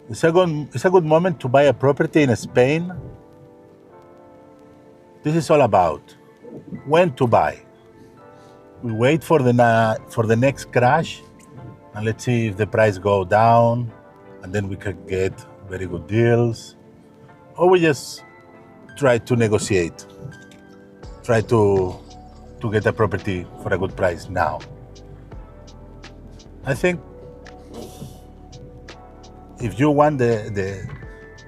It's a good moment to buy a property in Spain. This is all about when to buy. We wait for the next crash, and let's see if the price go down, and then we can get very good deals, or we just try to negotiate, try to get a property for a good price now. I think if you want the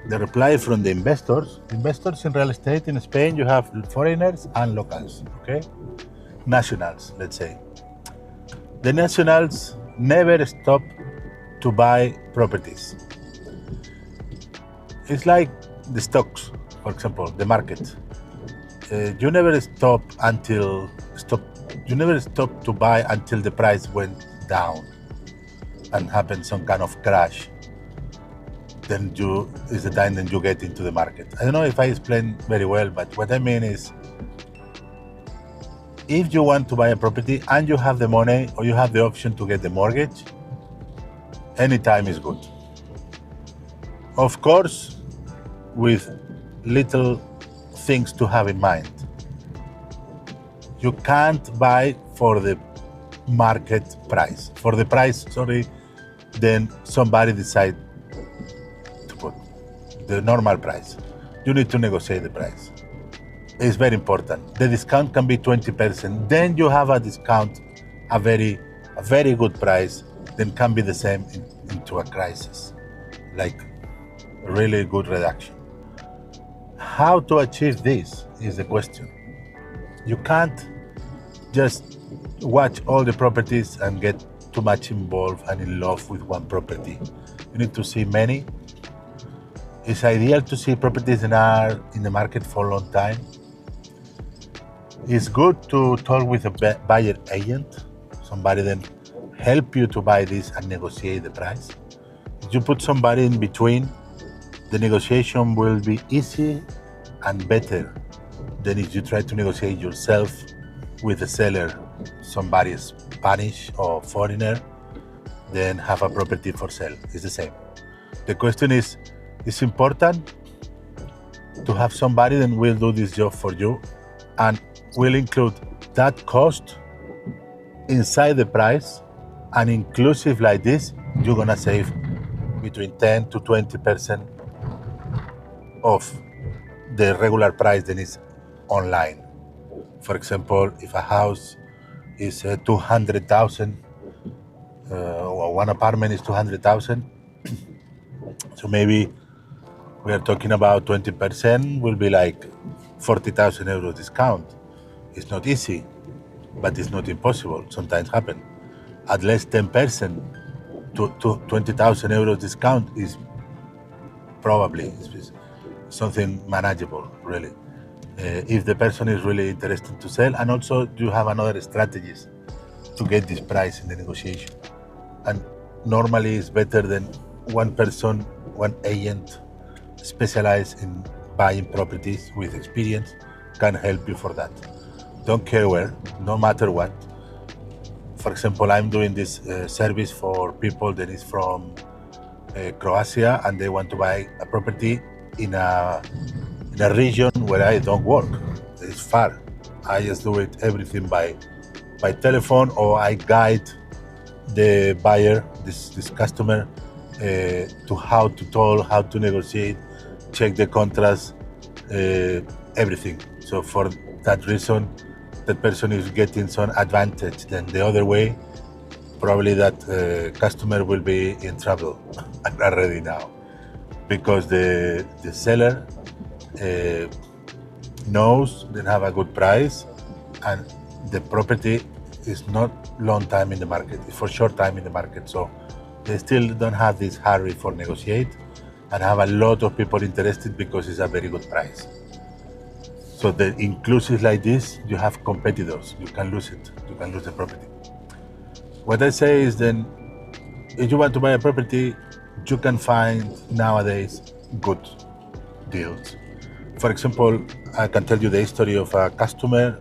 reply from the investors in real estate in Spain, you have foreigners and locals, okay? Nationals, let's say. The nationals never stop to buy properties. It's like the stocks, for example, the market. You never stop to buy until the price went down and happened some kind of crash. Then is the time then you get into the market. I don't know if I explained very well, but what I mean is, if you want to buy a property and you have the money or you have the option to get the mortgage, any time is good. Of course, with little things to have in mind. You can't buy for the market price. For the price, then somebody decide to put the normal price. You need to negotiate the price. It's very important. The discount can be 20%. Then you have a discount, a very good price, then can be the same into a crisis, like a really good reduction. How to achieve this is the question. You can't just watch all the properties and get too much involved and in love with one property. You need to see many. It's ideal to see properties that are in the market for a long time. It's good to talk with a buyer agent, somebody then help you to buy this and negotiate the price. If you put somebody in between, the negotiation will be easy and better than if you try to negotiate yourself with the seller, somebody Spanish or foreigner, then have a property for sale. It's the same. The question is, it's important to have somebody that will do this job for you and will include that cost inside the price, and inclusive like this, you're gonna save between 10 to 20% of the regular price that is online. For example, if a house is 200,000 or one apartment is 200,000, so maybe we are talking about 20% will be like 40,000 euros discount. It's not easy, but it's not impossible. Sometimes happen. At least 10% to 20,000 euros discount is probably something manageable, really. If the person is really interested to sell, and also you have another strategies to get this price in the negotiation. And normally it's better than one person, one agent specialized in buying properties with experience can help you for that. Don't care where, no matter what. For example, I'm doing this service for people that is from Croatia and they want to buy a property in a region where I don't work. It's far. I just do it everything by telephone, or I guide the buyer, this customer, to how to talk, how to negotiate, check the contracts, everything. So for that reason, that person is getting some advantage. Then the other way, probably that customer will be in trouble already now, because the seller knows they have a good price, and the property is not long time in the market, it's for short time in the market. So they still don't have this hurry for negotiate and have a lot of people interested because it's a very good price. So the inclusive like this, you have competitors, you can lose it, you can lose the property. What I say is then, if you want to buy a property, you can find nowadays good deals. For example, I can tell you the history of a customer,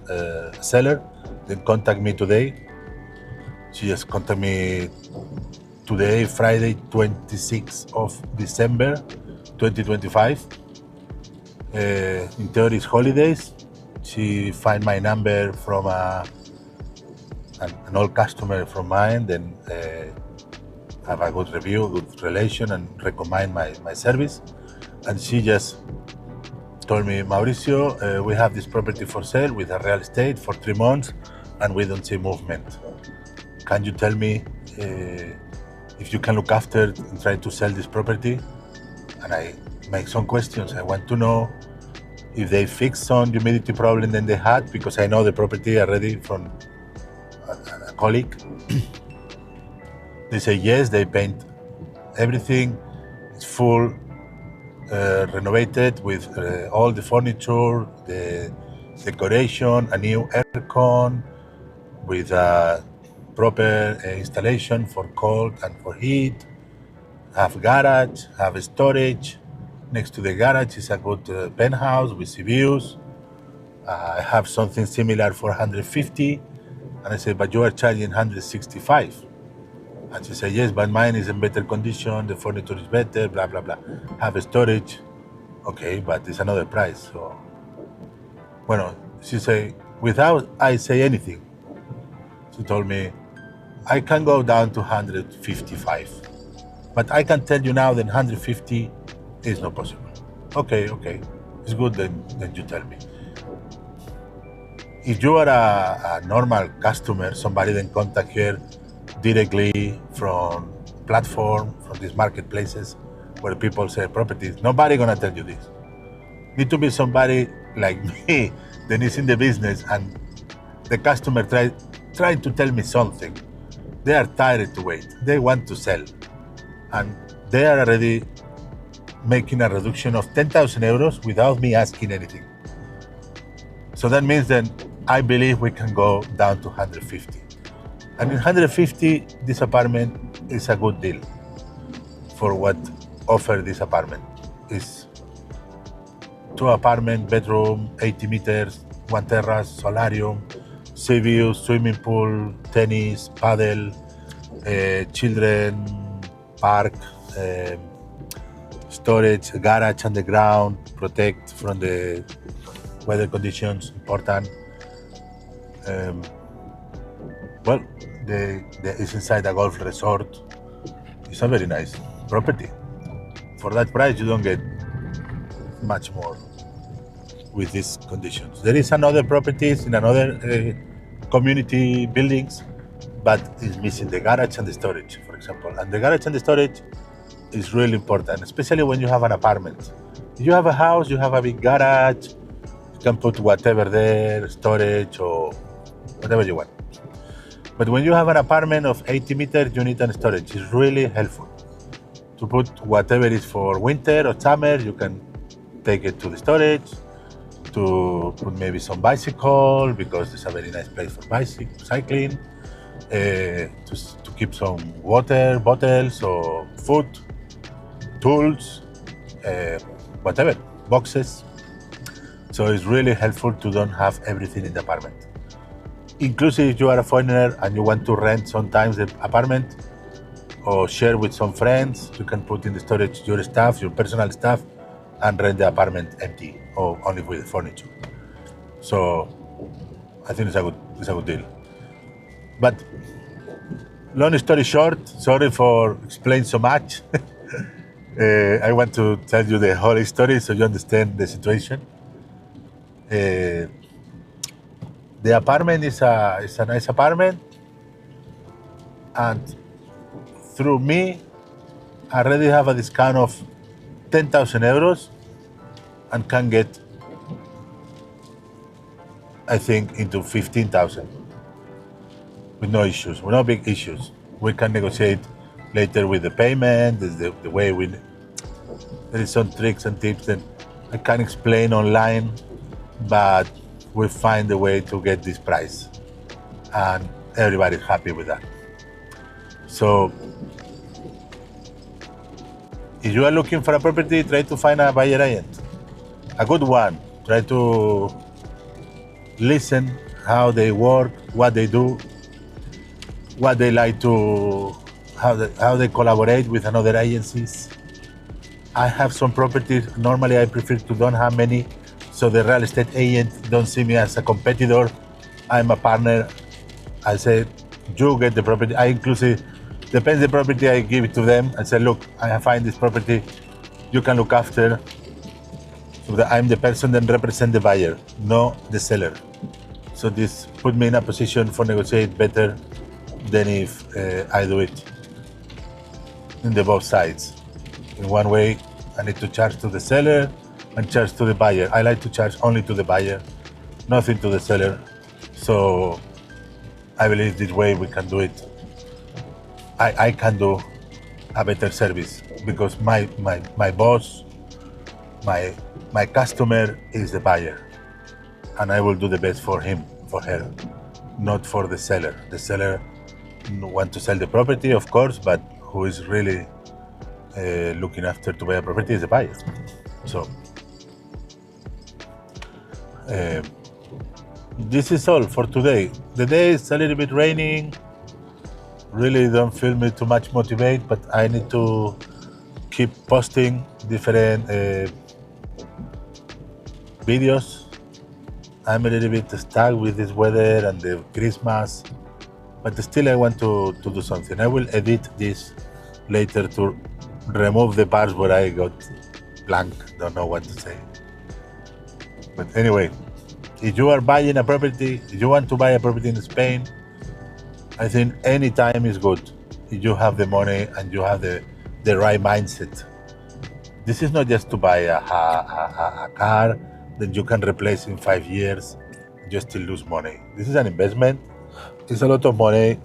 seller, that contacted me today. She just contacted me today, Friday, 26th of December, 2025. In theory, it's holidays. She find my number from an old customer from mine, then have a good review, good relation, and recommend my service. And she just told me, Mauricio, we have this property for sale with a real estate for 3 months, and we don't see movement. Can you tell me if you can look after and try to sell this property? And I make some questions. I want to know if they fixed some humidity problem that they had, because I know the property already from a colleague. They say yes, they paint everything. It's full renovated with all the furniture, the decoration, a new aircon with a proper installation for cold and for heat. Have garage, have storage. Next to the garage is a good penthouse with sea views. I have something similar for 150. And I said, but you are charging 165. And she said, yes, but mine is in better condition, the furniture is better, blah, blah, blah. Have a storage. Okay, but it's another price. So, bueno, she said, without I say anything, she told me, I can go down to 155. But I can tell you now that 150 is not possible. Okay, it's good, then you tell me. If you are a normal customer, somebody then contact her directly from platform, from these marketplaces where people sell properties, nobody gonna tell you this. Need to be somebody like me that is in the business and the customer try to tell me something. They are tired to wait. They want to sell. And they are already making a reduction of 10,000 euros without me asking anything. So that means that I believe we can go down to 150. And in 150, this apartment is a good deal for what offer this apartment. It's 2 apartment, bedroom, 80 meters, 1 terrace, solarium, sea view, swimming pool, tennis, paddle, children park, storage, garage underground, protect from the weather conditions, important. Well, it's inside a golf resort. It's a very nice property. For that price, you don't get much more with these conditions. There is another properties in another community buildings, but it's missing the garage and the storage, for example. And the garage and the storage is really important, especially when you have an apartment. If you have a house, you have a big garage, you can put whatever there, storage or whatever you want. But when you have an apartment of 80 meters, you need a storage. It's really helpful to put whatever is for winter or summer. You can take it to the storage, to put maybe some bicycle, because it's a very nice place for cycling, to keep some water bottles or food, tools, whatever, boxes. So it's really helpful to don't have everything in the apartment. Inclusive if you are a foreigner and you want to rent sometimes the apartment or share with some friends, you can put in the storage your stuff, your personal stuff, and rent the apartment empty or only with furniture. So I think it's a good deal. But long story short, sorry for explaining so much. I want to tell you the whole story so you understand the situation. The apartment is a nice apartment, and through me, I already have a discount of 10,000 euros and can get, I think, into 15,000 with no issues, with no big issues. We can negotiate later with the payment. The way there is some tricks and tips that I can't explain online, but we find a way to get this price, and everybody's happy with that. So if you are looking for a property, try to find a buyer agent, a good one. Try to listen how they work, what they do, what they like to how they collaborate with another agencies. I have some properties. Normally, I prefer to don't have many, so the real estate agent don't see me as a competitor. I'm a partner. I say, you get the property. I inclusive depends the property. I give it to them. I say, look, I find this property. You can look after. So that I'm the person that represent the buyer, not the seller. So this put me in a position for negotiate better than if I do it in the both sides. In one way, I need to charge to the seller and charge to the buyer. I like to charge only to the buyer, nothing to the seller. So I believe this way we can do it. I can do a better service because my boss, my customer is the buyer, and I will do the best for him, for her, not for the seller. The seller want to sell the property, of course, but who is really looking after to buy a property is the buyer. So this is all for today. The day is a little bit raining. Really don't feel me too much motivated, but I need to keep posting different videos. I'm a little bit stuck with this weather and the Christmas, but still I want to do something. I will edit this later to remove the parts where I got blank, don't know what to say. But anyway, if you are buying a property, if you want to buy a property in Spain, I think any time is good if you have the money and you have the right mindset. This is not just to buy a car that you can replace in 5 years and you still lose money. This is an investment. It's a lot of money,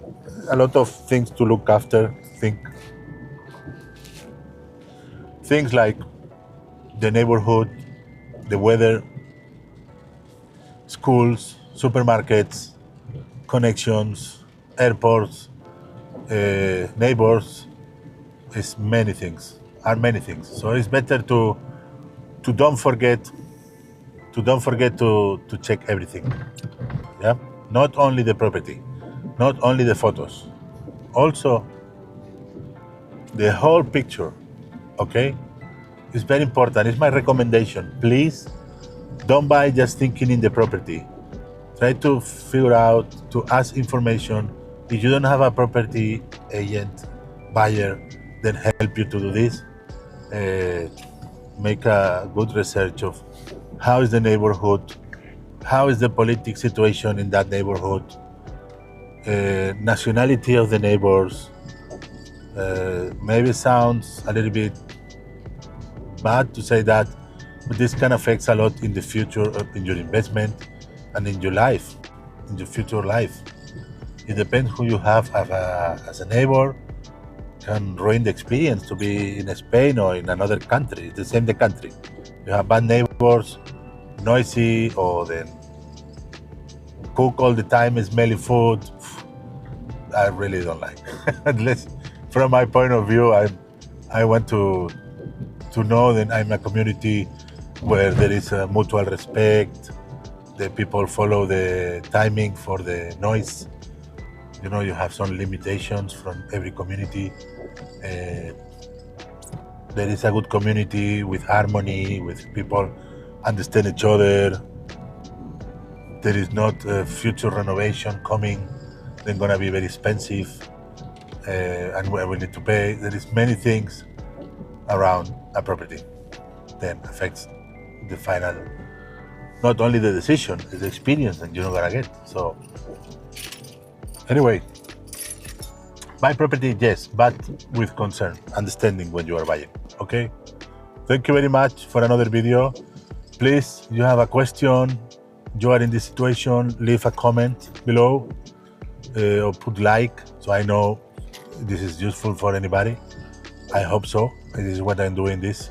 a lot of things to look after. Things like the neighborhood, the weather, schools, supermarkets, connections, airports, neighbors, is many things. So it's better to don't forget to check everything. Yeah, not only the property, not only the photos, also the whole picture. Okay, it's very important. It's my recommendation. Please don't buy just thinking in the property. Try to figure out, to ask information. If you don't have a property agent, buyer, then help you to do this. Make a good research of how is the neighborhood, how is the political situation in that neighborhood, nationality of the neighbors. Maybe sounds a little bit bad to say that, but this can affect a lot in the future, in your investment and in your life, in your future life. It depends who you have as a neighbor. Can ruin the experience to be in Spain or in another country. It's the same the country. You have bad neighbors, noisy, or then cook all the time, smelly food. I really don't like. At least from my point of view, I want to know that I'm a community where there is a mutual respect. The people follow the timing for the noise. You know, you have some limitations from every community. There is a good community with harmony, with people understand each other. There is not a future renovation coming. They're gonna be very expensive, and we need to pay. There is many things around a property that affects the final, not only the decision, it's the experience that you're not gonna get. So anyway, buy property, yes, but with concern, understanding when you are buying. Okay, thank you very much for another video. Please, if you have a question, you are in this situation, leave a comment below or put like, so I know this is useful for anybody. I hope so. This is what I'm doing this.